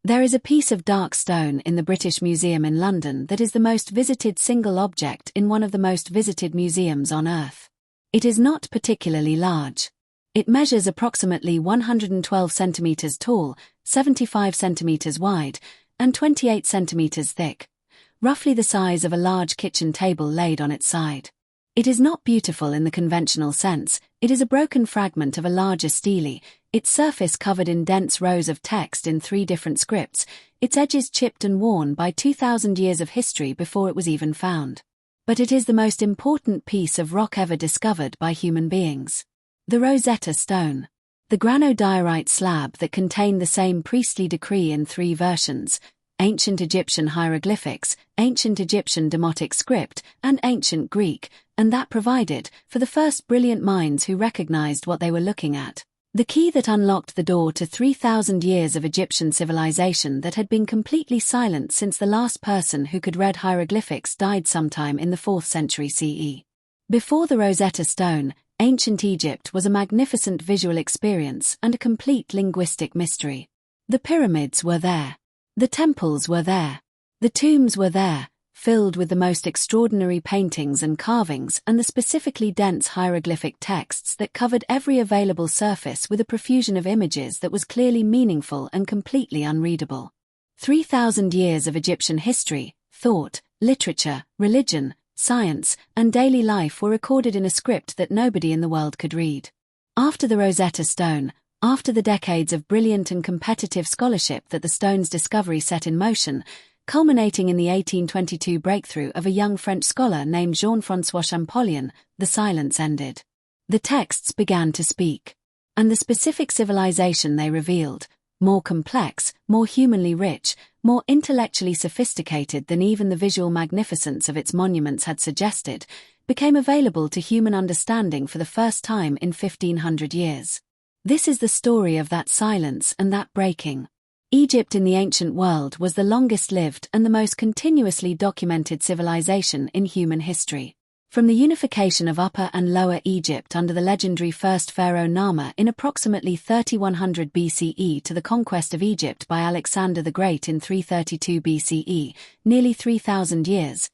There is a piece of dark stone in the British Museum in London that is the most visited single object in one of the most visited museums on Earth. It is not particularly large. It measures approximately 112 centimeters tall, 75 centimeters wide, and 28 centimeters thick, roughly the size of a large kitchen table laid on its side. It is not beautiful in the conventional sense. It is a broken fragment of a larger stele, its surface covered in dense rows of text in 3 different scripts, its edges chipped and worn by 2,000 years of history before it was even found. But it is the most important piece of rock ever discovered by human beings. The Rosetta Stone. The granodiorite slab that contained the same priestly decree in 3 versions: Ancient Egyptian Hieroglyphics, Ancient Egyptian Demotic Script, and Ancient Greek, and that provided, for the first brilliant minds who recognized what they were looking at, the key that unlocked the door to 3,000 years of Egyptian civilization that had been completely silent since the last person who could read hieroglyphics died sometime in the 4th century CE. Before the Rosetta Stone, ancient Egypt was a magnificent visual experience and a complete linguistic mystery. The pyramids were there. The temples were there. The tombs were there, filled with the most extraordinary paintings and carvings and the specifically dense hieroglyphic texts that covered every available surface with a profusion of images that was clearly meaningful and completely unreadable. 3,000 years of Egyptian history, thought, literature, religion, science, and daily life were recorded in a script that nobody in the world could read. After the Rosetta Stone, after the decades of brilliant and competitive scholarship that the stone's discovery set in motion, culminating in the 1822 breakthrough of a young French scholar named Jean-François Champollion, the silence ended. The texts began to speak. And the specific civilization they revealed, more complex, more humanly rich, more intellectually sophisticated than even the visual magnificence of its monuments had suggested, became available to human understanding for the first time in 1,500 years. This is the story of that silence and that breaking. Egypt in the ancient world was the longest-lived and the most continuously documented civilization in human history. From the unification of Upper and Lower Egypt under the legendary first pharaoh Nama in approximately 3100 BCE to the conquest of Egypt by Alexander the Great in 332 BCE, nearly 3,000 years,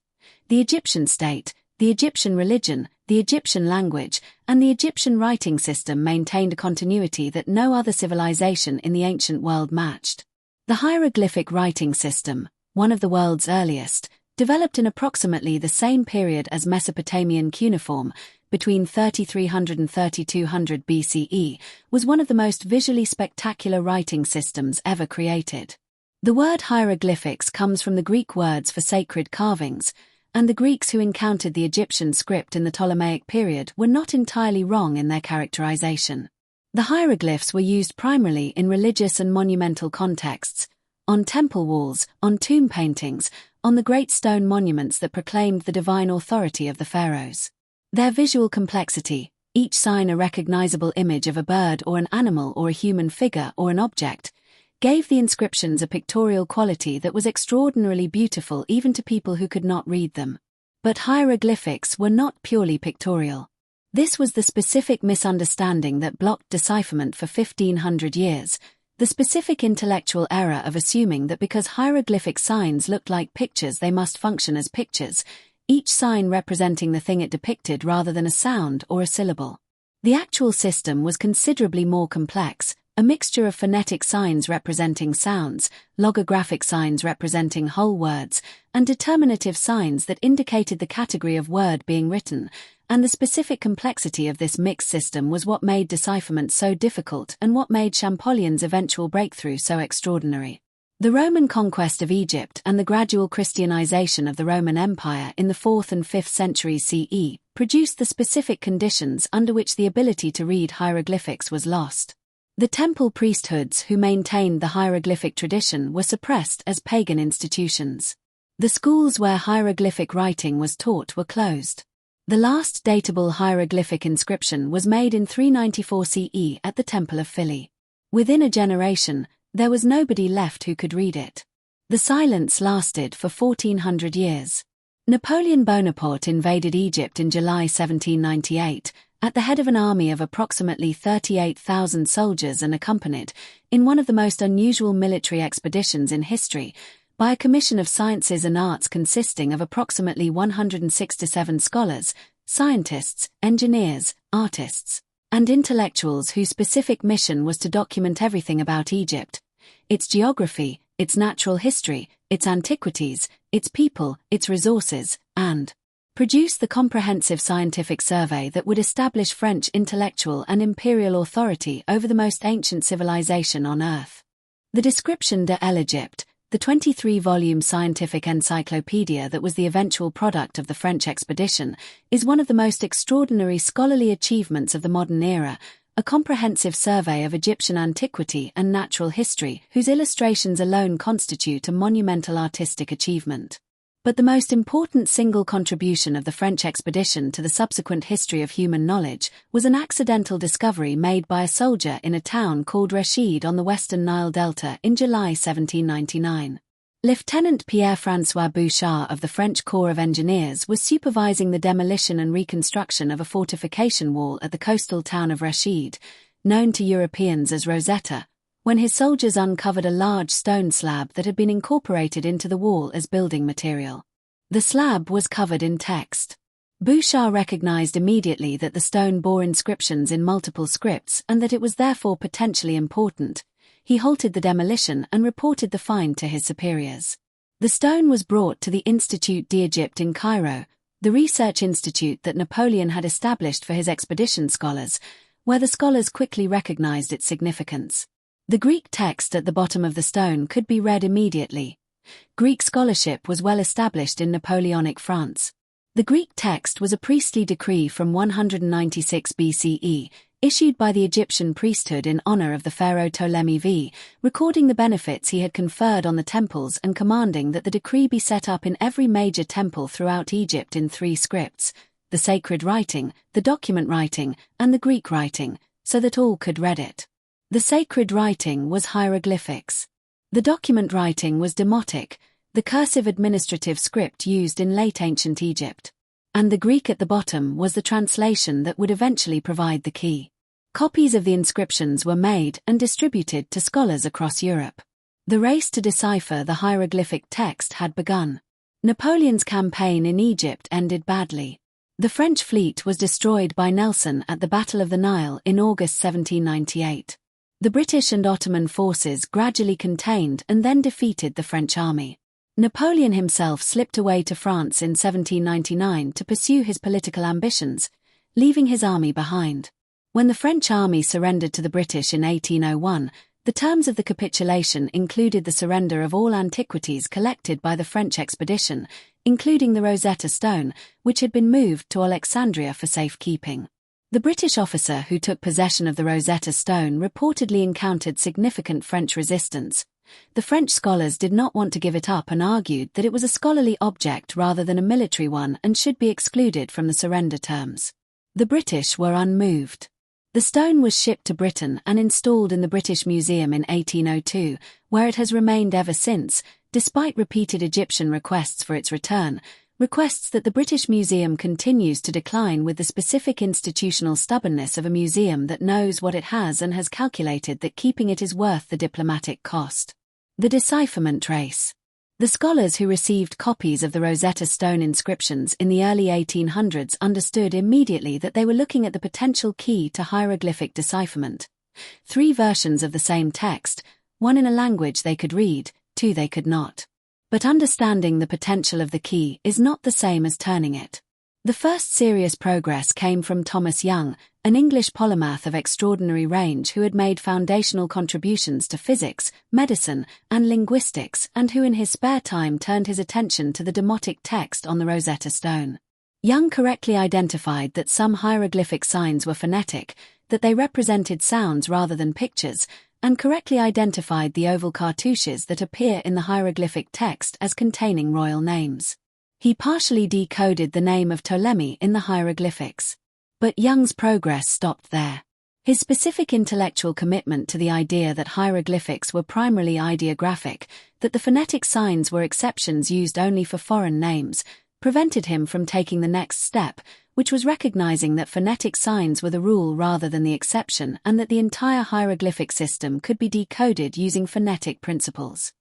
the Egyptian state, the Egyptian religion, the Egyptian language, and the Egyptian writing system maintained a continuity that no other civilization in the ancient world matched. The hieroglyphic writing system, one of the world's earliest, developed in approximately the same period as Mesopotamian cuneiform, between 3300 and 3200 BCE, was one of the most visually spectacular writing systems ever created. The word hieroglyphics comes from the Greek words for sacred carvings, and the Greeks who encountered the Egyptian script in the Ptolemaic period were not entirely wrong in their characterization. The hieroglyphs were used primarily in religious and monumental contexts, on temple walls, on tomb paintings, on the great stone monuments that proclaimed the divine authority of the pharaohs. Their visual complexity, each sign a recognizable image of a bird or an animal or a human figure or an object, gave the inscriptions a pictorial quality that was extraordinarily beautiful even to people who could not read them. But hieroglyphics were not purely pictorial. This was the specific misunderstanding that blocked decipherment for 1,500 years, the specific intellectual error of assuming that because hieroglyphic signs looked like pictures they must function as pictures, each sign representing the thing it depicted rather than a sound or a syllable. The actual system was considerably more complex, a mixture of phonetic signs representing sounds, logographic signs representing whole words, and determinative signs that indicated the category of word being written, and the specific complexity of this mixed system was what made decipherment so difficult and what made Champollion's eventual breakthrough so extraordinary. The Roman conquest of Egypt and the gradual Christianization of the Roman Empire in the 4th and 5th centuries CE produced the specific conditions under which the ability to read hieroglyphics was lost. The temple priesthoods who maintained the hieroglyphic tradition were suppressed as pagan institutions. The schools where hieroglyphic writing was taught were closed. The last datable hieroglyphic inscription was made in 394 CE at the Temple of Philae. Within a generation, there was nobody left who could read it. The silence lasted for 1,400 years. Napoleon Bonaparte invaded Egypt in July 1798, At the head of an army of approximately 38,000 soldiers and accompanied, in one of the most unusual military expeditions in history, by a commission of sciences and arts consisting of approximately 167 scholars, scientists, engineers, artists, and intellectuals whose specific mission was to document everything about Egypt, its geography, its natural history, its antiquities, its people, its resources, and produce the comprehensive scientific survey that would establish French intellectual and imperial authority over the most ancient civilization on Earth. The description de l'Egypte, the 23-volume scientific encyclopedia that was the eventual product of the French expedition, is one of the most extraordinary scholarly achievements of the modern era, a comprehensive survey of Egyptian antiquity and natural history whose illustrations alone constitute a monumental artistic achievement. But the most important single contribution of the French expedition to the subsequent history of human knowledge was an accidental discovery made by a soldier in a town called Rashid on the western Nile Delta in July 1799. Lieutenant Pierre-François Bouchard of the French Corps of Engineers was supervising the demolition and reconstruction of a fortification wall at the coastal town of Rashid, known to Europeans as Rosetta, when his soldiers uncovered a large stone slab that had been incorporated into the wall as building material. The slab was covered in text. Bouchard recognized immediately that the stone bore inscriptions in multiple scripts and that it was therefore potentially important. He halted the demolition and reported the find to his superiors. The stone was brought to the Institut d'Egypte in Cairo, the research institute that Napoleon had established for his expedition scholars, where the scholars quickly recognized its significance. The Greek text at the bottom of the stone could be read immediately. Greek scholarship was well established in Napoleonic France. The Greek text was a priestly decree from 196 BCE, issued by the Egyptian priesthood in honor of the pharaoh Ptolemy V, recording the benefits he had conferred on the temples and commanding that the decree be set up in every major temple throughout Egypt in 3 scripts, the sacred writing, the document writing, and the Greek writing, so that all could read it. The sacred writing was hieroglyphics. The document writing was demotic, the cursive administrative script used in late ancient Egypt. And the Greek at the bottom was the translation that would eventually provide the key. Copies of the inscriptions were made and distributed to scholars across Europe. The race to decipher the hieroglyphic text had begun. Napoleon's campaign in Egypt ended badly. The French fleet was destroyed by Nelson at the Battle of the Nile in August 1798. The British and Ottoman forces gradually contained and then defeated the French army. Napoleon himself slipped away to France in 1799 to pursue his political ambitions, leaving his army behind. When the French army surrendered to the British in 1801, the terms of the capitulation included the surrender of all antiquities collected by the French expedition, including the Rosetta Stone, which had been moved to Alexandria for safekeeping. The British officer who took possession of the Rosetta Stone reportedly encountered significant French resistance. The French scholars did not want to give it up and argued that it was a scholarly object rather than a military one and should be excluded from the surrender terms. The British were unmoved. The stone was shipped to Britain and installed in the British Museum in 1802, where it has remained ever since, despite repeated Egyptian requests for its return, requests that the British Museum continues to decline with the specific institutional stubbornness of a museum that knows what it has and has calculated that keeping it is worth the diplomatic cost. The decipherment race. The scholars who received copies of the Rosetta Stone inscriptions in the early 1800s understood immediately that they were looking at the potential key to hieroglyphic decipherment. 3 versions of the same text, one in a language they could read, 2 they could not. But understanding the potential of the key is not the same as turning it. The first serious progress came from Thomas Young, an English polymath of extraordinary range who had made foundational contributions to physics, medicine, and linguistics and who in his spare time turned his attention to the demotic text on the Rosetta Stone. Young correctly identified that some hieroglyphic signs were phonetic, that they represented sounds rather than pictures, and correctly identified the oval cartouches that appear in the hieroglyphic text as containing royal names. He partially decoded the name of Ptolemy in the hieroglyphics. But Young's progress stopped there. His specific intellectual commitment to the idea that hieroglyphics were primarily ideographic, that the phonetic signs were exceptions used only for foreign names, prevented him from taking the next step, which was recognizing that phonetic signs were the rule rather than the exception, and that the entire hieroglyphic system could be decoded using phonetic principles.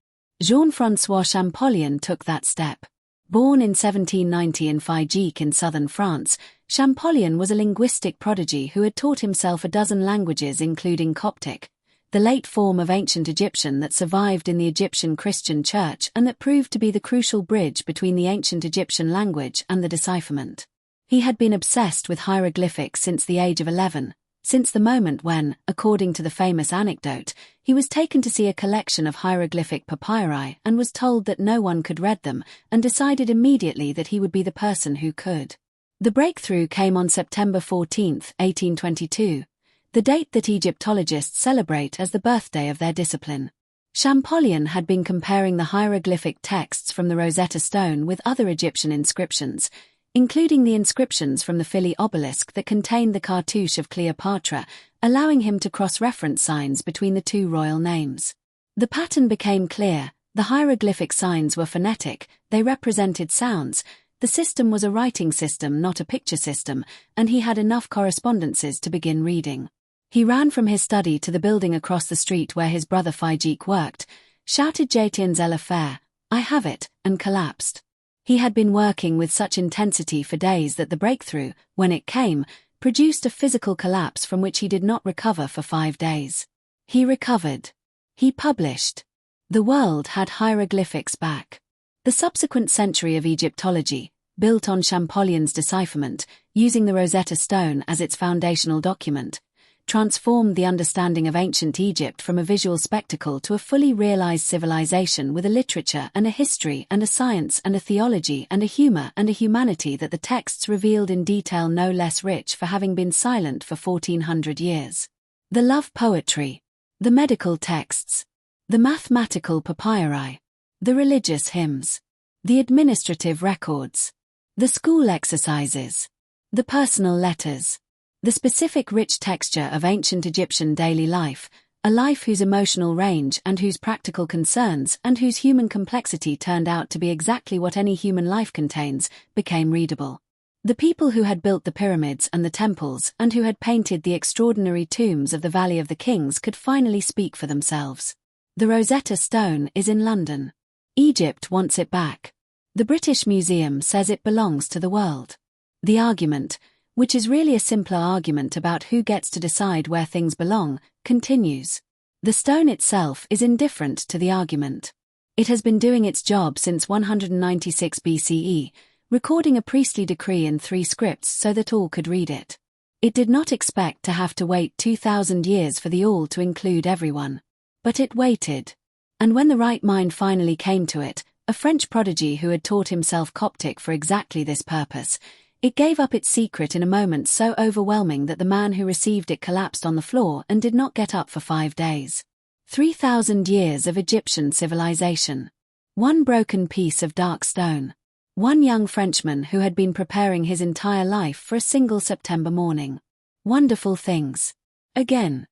Jean-François Champollion took that step. Born in 1790 in Figeac in southern France, Champollion was a linguistic prodigy who had taught himself a dozen languages including Coptic, the late form of ancient Egyptian that survived in the Egyptian Christian Church and that proved to be the crucial bridge between the ancient Egyptian language and the decipherment. He had been obsessed with hieroglyphics since the age of 11, since the moment when, according to the famous anecdote, he was taken to see a collection of hieroglyphic papyri and was told that no one could read them, and decided immediately that he would be the person who could. The breakthrough came on September 14, 1822, the date that Egyptologists celebrate as the birthday of their discipline. Champollion had been comparing the hieroglyphic texts from the Rosetta Stone with other Egyptian inscriptions, including the inscriptions from the Philly obelisk that contained the cartouche of Cleopatra, allowing him to cross-reference signs between the two royal names. The pattern became clear: the hieroglyphic signs were phonetic, they represented sounds, the system was a writing system not a picture system, and he had enough correspondences to begin reading. He ran from his study to the building across the street where his brother Figeac worked, shouted "J'tiens l'affaire, I have it," and collapsed. He had been working with such intensity for days that the breakthrough, when it came, produced a physical collapse from which he did not recover for 5 days. He recovered. He published. The world had hieroglyphics back. The subsequent century of Egyptology, built on Champollion's decipherment, using the Rosetta Stone as its foundational document, transformed the understanding of ancient Egypt from a visual spectacle to a fully realized civilization with a literature and a history and a science and a theology and a humor and a humanity that the texts revealed in detail, no less rich for having been silent for 1400 years. The love poetry, the medical texts, the mathematical papyri, the religious hymns, the administrative records, the school exercises, the personal letters, the specific rich texture of ancient Egyptian daily life, a life whose emotional range and whose practical concerns and whose human complexity turned out to be exactly what any human life contains, became readable. The people who had built the pyramids and the temples and who had painted the extraordinary tombs of the Valley of the Kings could finally speak for themselves. The Rosetta Stone is in London. Egypt wants it back. The British Museum says it belongs to the world. The argument, which is really a simpler argument about who gets to decide where things belong, continues. The stone itself is indifferent to the argument. It has been doing its job since 196 BCE, recording a priestly decree in 3 scripts so that all could read it. It did not expect to have to wait 2,000 years for the all to include everyone. But it waited. And when the right mind finally came to it, a French prodigy who had taught himself Coptic for exactly this purpose, it gave up its secret in a moment so overwhelming that the man who received it collapsed on the floor and did not get up for 5 days. 3,000 years of Egyptian civilization. One broken piece of dark stone. One young Frenchman who had been preparing his entire life for a single September morning. Wonderful things. Again.